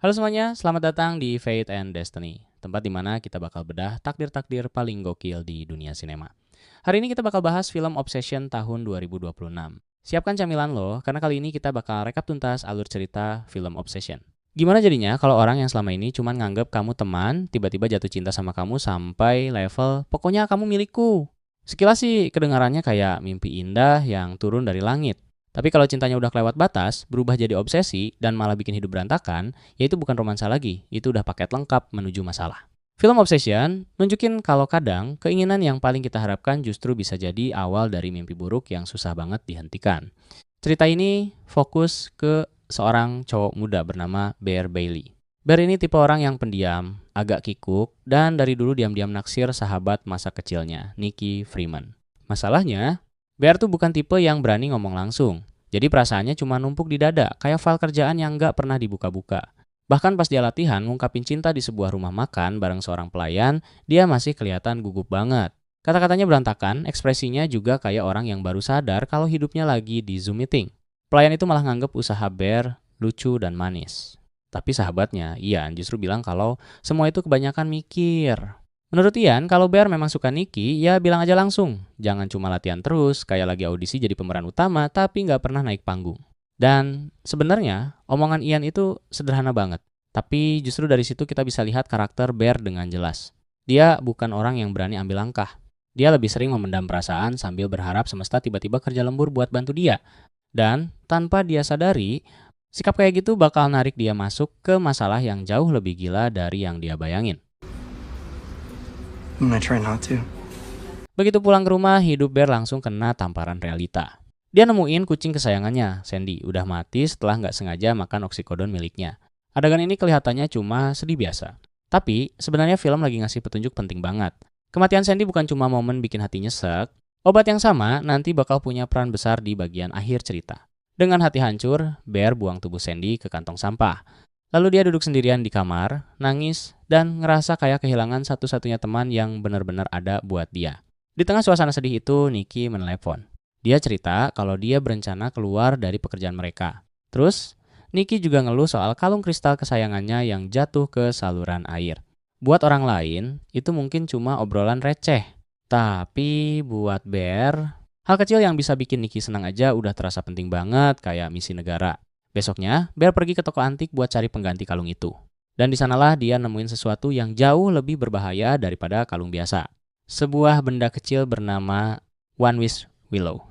Halo semuanya, selamat datang di Fate and Destiny, tempat di mana kita bakal bedah takdir-takdir paling gokil di dunia sinema. Hari ini kita bakal bahas film Obsession tahun 2026. Siapkan camilan lo, karena kali ini kita bakal rekap tuntas alur cerita film Obsession. Gimana jadinya kalau orang yang selama ini cuma nganggep kamu teman, tiba-tiba jatuh cinta sama kamu sampai level, pokoknya kamu milikku. Sekilas sih kedengarannya kayak mimpi indah yang turun dari langit. Tapi kalau cintanya udah kelewat batas, berubah jadi obsesi, dan malah bikin hidup berantakan, ya itu bukan romansa lagi, itu udah paket lengkap menuju masalah. Film Obsession nunjukin kalau kadang keinginan yang paling kita harapkan justru bisa jadi awal dari mimpi buruk yang susah banget dihentikan. Cerita ini fokus ke seorang cowok muda bernama Bear Bailey. Bear ini tipe orang yang pendiam, agak kikuk, dan dari dulu diam-diam naksir sahabat masa kecilnya, Nikki Freeman. Masalahnya, Bear tuh bukan tipe yang berani ngomong langsung. Jadi perasaannya cuma numpuk di dada, kayak file kerjaan yang nggak pernah dibuka-buka. Bahkan pas dia latihan ngungkapin cinta di sebuah rumah makan bareng seorang pelayan, dia masih kelihatan gugup banget. Kata-katanya berantakan, ekspresinya juga kayak orang yang baru sadar kalau hidupnya lagi di Zoom meeting. Pelayan itu malah nganggep usaha Bear lucu dan manis. Tapi sahabatnya, Ian, justru bilang kalau semua itu kebanyakan mikir. Menurut Ian, kalau Bear memang suka Nikki, ya bilang aja langsung. Jangan cuma latihan terus, kayak lagi audisi jadi pemeran utama, tapi nggak pernah naik panggung. Dan sebenarnya, omongan Ian itu sederhana banget. Tapi justru dari situ kita bisa lihat karakter Bear dengan jelas. Dia bukan orang yang berani ambil langkah. Dia lebih sering memendam perasaan sambil berharap semesta tiba-tiba kerja lembur buat bantu dia. Dan tanpa dia sadari, sikap kayak gitu bakal narik dia masuk ke masalah yang jauh lebih gila dari yang dia bayangin. I'm gonna try not to. Begitu pulang ke rumah, hidup Bear langsung kena tamparan realita. Dia nemuin kucing kesayangannya, Sandy, udah mati setelah nggak sengaja makan oksikodon miliknya. Adegan ini kelihatannya cuma sedih biasa. Tapi, sebenarnya film lagi ngasih petunjuk penting banget. Kematian Sandy bukan cuma momen bikin hati nyesek, obat yang sama nanti bakal punya peran besar di bagian akhir cerita. Dengan hati hancur, Bear buang tubuh Sandy ke kantong sampah. Lalu dia duduk sendirian di kamar, nangis, dan ngerasa kayak kehilangan satu-satunya teman yang benar-benar ada buat dia. Di tengah suasana sedih itu, Nikki menelepon. Dia cerita kalau dia berencana keluar dari pekerjaan mereka. Terus, Nikki juga ngeluh soal kalung kristal kesayangannya yang jatuh ke saluran air. Buat orang lain, itu mungkin cuma obrolan receh. Tapi buat Bear, hal kecil yang bisa bikin Nikki senang aja udah terasa penting banget kayak misi negara. Besoknya, Bear pergi ke toko antik buat cari pengganti kalung itu. Dan di sanalah dia nemuin sesuatu yang jauh lebih berbahaya daripada kalung biasa. Sebuah benda kecil bernama One Wish Willow.